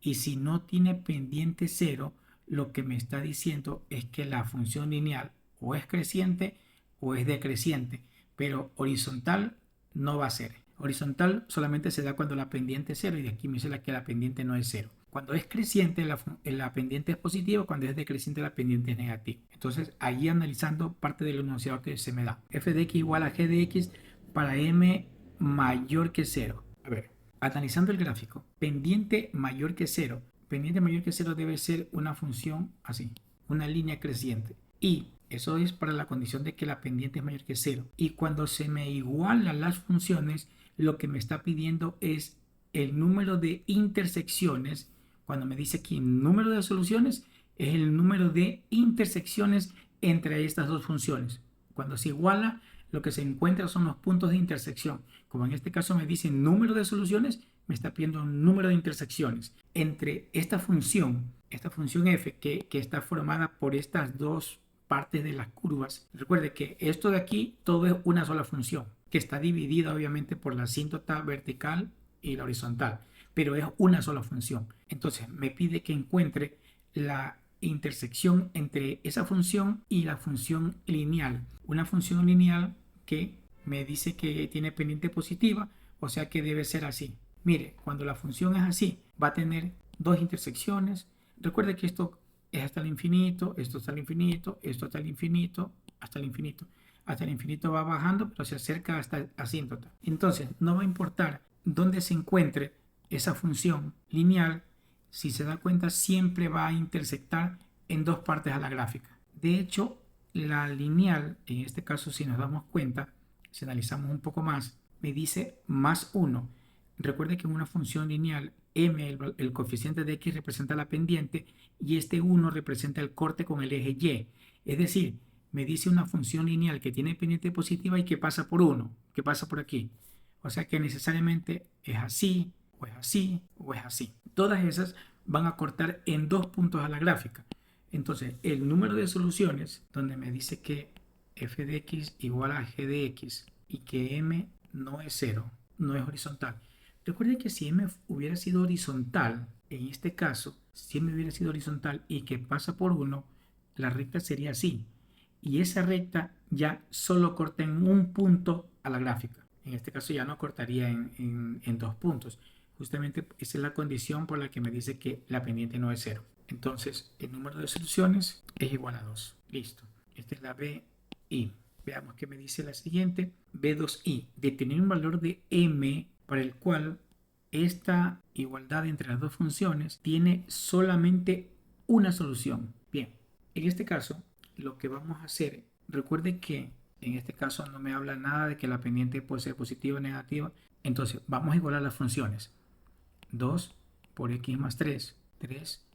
[SPEAKER 1] y si no tiene pendiente 0, lo que me está diciendo es que la función lineal o es creciente o es decreciente, pero horizontal no va a ser. Horizontal solamente se da cuando la pendiente es 0 y de aquí me dice que la pendiente no es 0. Cuando es creciente la pendiente es positiva, cuando es decreciente la pendiente es negativa. Entonces ahí analizando parte del enunciado que se me da. F de x igual a g de x para m mayor que 0. A ver, analizando el gráfico, pendiente mayor que 0. Pendiente mayor que 0 debe ser una función así, una línea creciente. Y eso es para la condición de que la pendiente es mayor que 0. Y cuando se me igualan las funciones, lo que me está pidiendo es el número de intersecciones. Cuando me dice aquí número de soluciones, es el número de intersecciones entre estas dos funciones. Cuando se iguala, lo que se encuentra son los puntos de intersección. Como en este caso me dice número de soluciones, me está pidiendo un número de intersecciones entre esta función f, que está formada por estas dos partes de las curvas. Recuerde que esto de aquí todo es una sola función, que está dividida obviamente por la asíntota vertical y la horizontal, pero es una sola función. Entonces me pide que encuentre la intersección entre esa función y la función lineal. Una función lineal que me dice que tiene pendiente positiva, o sea que debe ser así. Mire, cuando la función es así, va a tener dos intersecciones. Recuerde que esto es hasta el infinito, esto hasta el infinito, esto hasta el infinito, hasta el infinito. Hasta el infinito va bajando, pero se acerca hasta el asíntota. Entonces, no va a importar dónde se encuentre esa función lineal, si se da cuenta, siempre va a intersectar en dos partes a la gráfica. De hecho, la lineal, en este caso, si nos damos cuenta, si analizamos un poco más, me dice más 1. Recuerde que en una función lineal, m, el coeficiente de x representa la pendiente y este 1 representa el corte con el eje y. Es decir, me dice una función lineal que tiene pendiente positiva y que pasa por 1, que pasa por aquí. O sea que necesariamente es así, o es así, o es así. Todas esas van a cortar en dos puntos a la gráfica. Entonces, el número de soluciones, donde me dice que f de x igual a g de x y que m no es 0, no es horizontal. Recuerden que si m hubiera sido horizontal, en este caso, si m hubiera sido horizontal y que pasa por 1, la recta sería así. Y esa recta ya solo corta en un punto a la gráfica. En este caso ya no cortaría en dos puntos. Justamente esa es la condición por la que me dice que la pendiente no es 0. Entonces el número de soluciones es igual a 2. Listo. Esta es la BI. Veamos qué me dice la siguiente. B2i. De tener un valor de m para el cual esta igualdad entre las dos funciones tiene solamente una solución. Bien, en este caso lo que vamos a hacer, recuerde que en este caso no me habla nada de que la pendiente puede ser positiva o negativa. Entonces vamos a igualar las funciones. 2 por x más 3, 3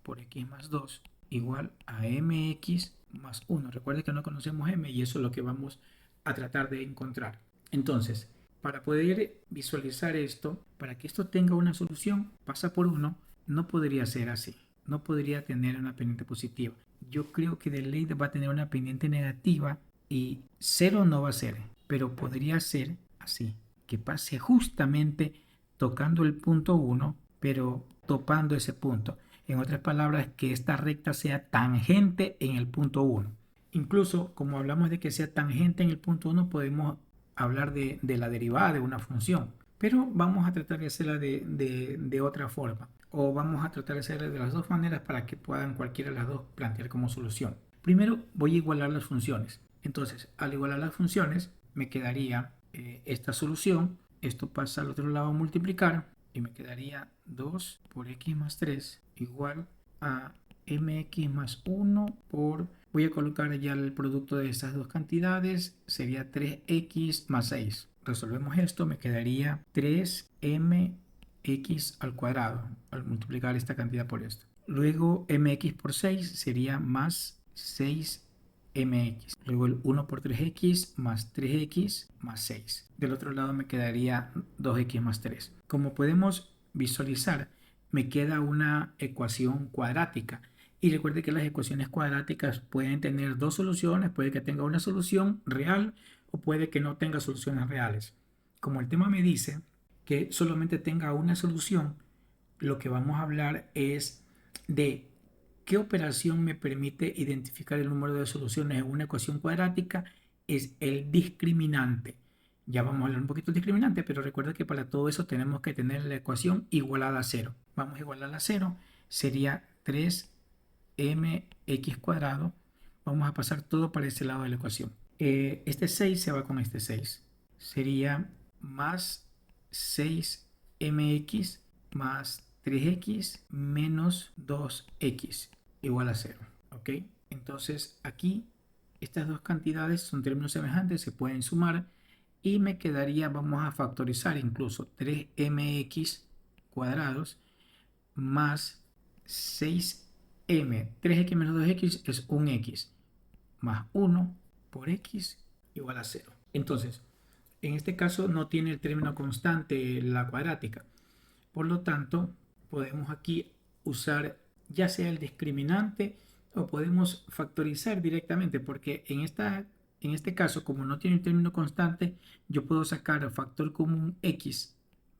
[SPEAKER 1] por x más 2 igual a mx más 1. Recuerde que no conocemos m y eso es lo que vamos a tratar de encontrar. Entonces, para poder visualizar esto, para que esto tenga una solución, pasa por 1, no podría ser así. No podría tener una pendiente positiva. Yo creo que de ley va a tener una pendiente negativa y 0 no va a ser, pero podría ser así, que pase justamente tocando el punto 1, pero topando ese punto. En otras palabras, que esta recta sea tangente en el punto 1. Incluso, como hablamos de que sea tangente en el punto 1, podemos hablar de la derivada de una función. Pero vamos a tratar de hacerla de otra forma. O vamos a tratar de hacerla de las dos maneras para que puedan cualquiera de las dos plantear como solución. Primero voy a igualar las funciones. Entonces, al igualar las funciones, me quedaría esta solución. Esto pasa al otro lado a multiplicar y me quedaría 2 por x más 3 igual a mx más 1 por... Voy a colocar ya el producto de estas dos cantidades, sería 3x más 6. Resolvemos esto, me quedaría 3mx al cuadrado al multiplicar esta cantidad por esto. Luego mx por 6 sería más 6mx. Luego el 1 por 3x más 3x más 6. Del otro lado me quedaría 2x más 3. Como podemos visualizar, me queda una ecuación cuadrática. Y recuerde que las ecuaciones cuadráticas pueden tener dos soluciones, puede que tenga una solución real o puede que no tenga soluciones reales. Como el tema me dice que solamente tenga una solución, lo que vamos a hablar es de qué operación me permite identificar el número de soluciones en una ecuación cuadrática. Es el discriminante. Ya vamos a hablar un poquito del discriminante, pero recuerda que para todo eso tenemos que tener la ecuación igualada a 0. Vamos a igualarla a 0, sería 3mx cuadrado. Vamos a pasar todo para este lado de la ecuación. Este 6 se va con este 6. Sería más 6mx más 3x menos 2x igual a 0. ¿Ok? Entonces aquí estas dos cantidades son términos semejantes, se pueden sumar y me quedaría, vamos a factorizar incluso 3mx cuadrados más 6m. 3x menos 2x es 1x más 1 por x igual a 0. Entonces, en este caso no tiene el término constante la cuadrática. Por lo tanto, podemos aquí usar ya sea el discriminante o podemos factorizar directamente, porque en este caso, como no tiene un término constante, yo puedo sacar el factor común x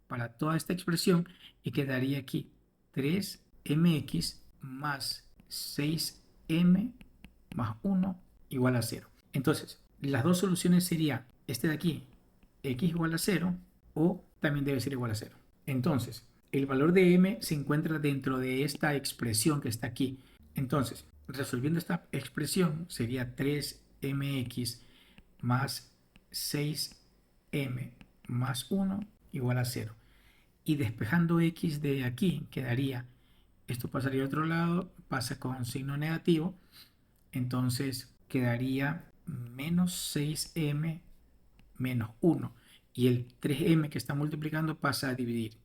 [SPEAKER 1] para toda esta expresión y quedaría aquí 3mx más 6m más 1 igual a 0. Entonces, las dos soluciones serían este de aquí, x igual a 0, o también debe ser igual a 0. Entonces, el valor de m se encuentra dentro de esta expresión que está aquí. Entonces, resolviendo esta expresión sería 3mx más 6m más 1 igual a 0. Y despejando x de aquí quedaría, esto pasaría al otro lado, pasa con signo negativo, entonces quedaría menos 6m menos 1. Y el 3m que está multiplicando pasa a dividir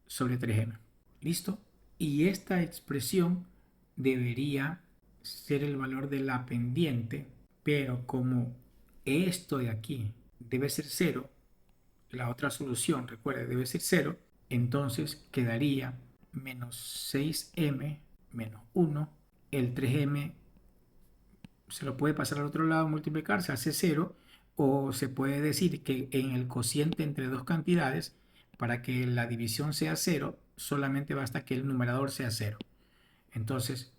[SPEAKER 1] sobre 3m. ¿Listo? Y esta expresión debería ser el valor de la pendiente, pero como esto de aquí debe ser 0, la otra solución, recuerda, debe ser 0, entonces quedaría menos 6m menos 1. El 3m se lo puede pasar al otro lado, multiplicar, se hace 0, o se puede decir que en el cociente entre dos cantidades, para que la división sea 0, solamente basta que el numerador sea 0. Entonces,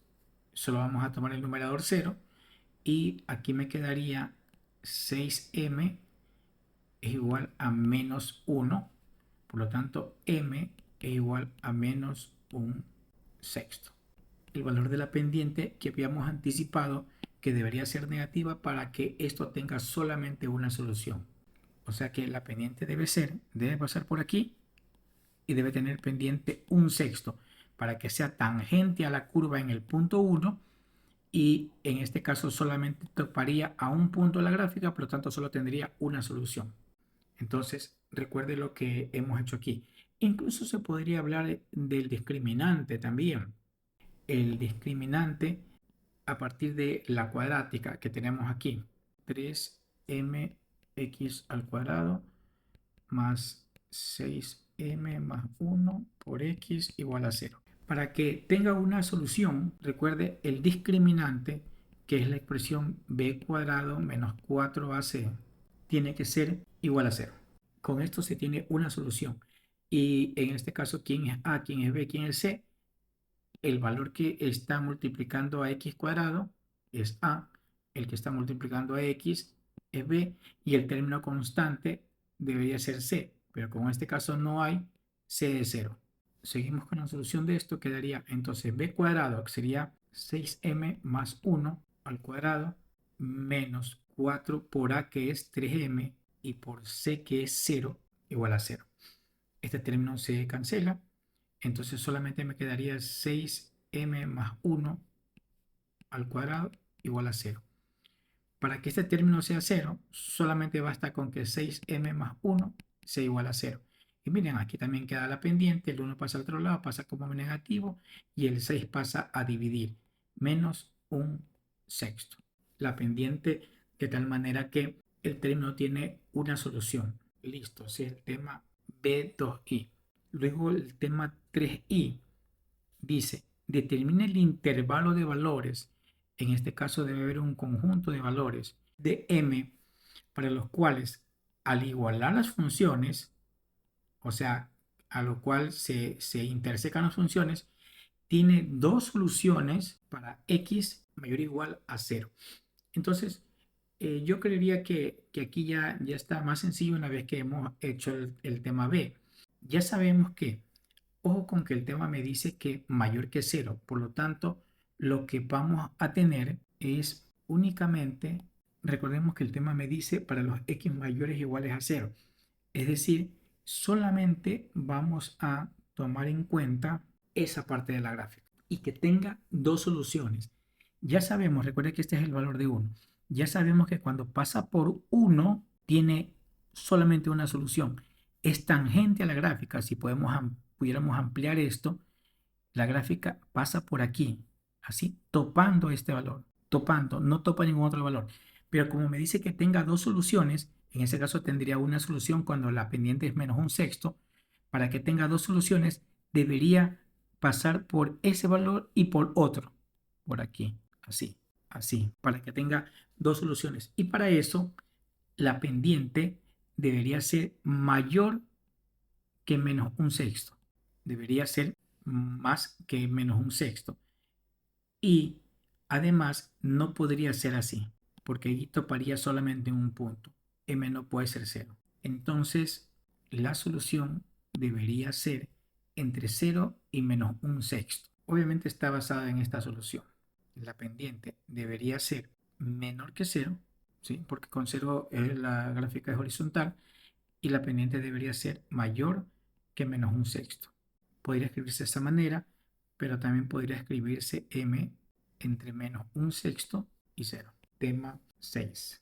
[SPEAKER 1] solo vamos a tomar el numerador 0 y aquí me quedaría 6m es igual a menos 1. Por lo tanto, m es igual a menos un sexto. El valor de la pendiente que habíamos anticipado que debería ser negativa para que esto tenga solamente una solución. O sea que la pendiente debe pasar por aquí y debe tener pendiente un sexto para que sea tangente a la curva en el punto 1 y en este caso solamente toparía a un punto de la gráfica, por lo tanto solo tendría una solución. Entonces, recuerde lo que hemos hecho aquí. Incluso se podría hablar del discriminante también. El discriminante a partir de la cuadrática que tenemos aquí, 3mx al cuadrado más 6m más 1 por x igual a 0. Para que tenga una solución, recuerde el discriminante, que es la expresión b cuadrado menos 4ac, tiene que ser igual a 0. Con esto se tiene una solución. Y en este caso, ¿quién es a, quién es b, quién es c? El valor que está multiplicando a x cuadrado es a, el que está multiplicando a x es b, y el término constante debería ser c, pero como en este caso no hay, c es 0. Seguimos con la solución de esto, quedaría entonces b cuadrado, que sería 6m más 1 al cuadrado, menos 4 por a, que es 3m, y por c, que es 0, igual a 0. Este término se cancela, entonces solamente me quedaría 6m más 1 al cuadrado igual a 0. Para que este término sea 0, solamente basta con que 6m más 1 sea igual a 0. Y miren, aquí también queda la pendiente, el 1 pasa al otro lado, pasa como negativo, y el 6 pasa a dividir, menos un sexto. La pendiente de tal manera que el término tiene una solución. Listo, ese es el tema B2i. Luego el tema 3i dice, determine el intervalo de valores. En este caso debe haber un conjunto de valores de m para los cuales al igualar las funciones, o sea, a lo cual se intersecan las funciones, tiene dos soluciones para x mayor o igual a 0. Entonces, yo creería que aquí ya está más sencillo una vez que hemos hecho el tema B. Ya sabemos que, ojo con que el tema me dice que mayor que 0, por lo tanto, lo que vamos a tener es únicamente, recordemos que el tema me dice para los x mayores o iguales a 0, es decir, solamente vamos a tomar en cuenta esa parte de la gráfica y que tenga dos soluciones. Ya sabemos, recuerden que este es el valor de 1. Ya sabemos que cuando pasa por 1 tiene solamente una solución. Es tangente a la gráfica. Si pudiéramos ampliar esto, la gráfica pasa por aquí, así, topando este valor. Topando, no topa ningún otro valor. Pero como me dice que tenga dos soluciones, en ese caso tendría una solución cuando la pendiente es menos un sexto, para que tenga dos soluciones, debería pasar por ese valor y por otro, por aquí, así, así, para que tenga dos soluciones. Y para eso, la pendiente debería ser mayor que menos un sexto. Debería ser más que menos un sexto. Y además no podría ser así, porque allí toparía solamente un punto. M no puede ser cero. Entonces, la solución debería ser entre 0 y menos un sexto. Obviamente está basada en esta solución. La pendiente debería ser menor que 0, ¿sí? Porque con 0 la gráfica es horizontal, y la pendiente debería ser mayor que menos un sexto. Podría escribirse de esa manera, pero también podría escribirse m entre menos un sexto y 0. Tema 6.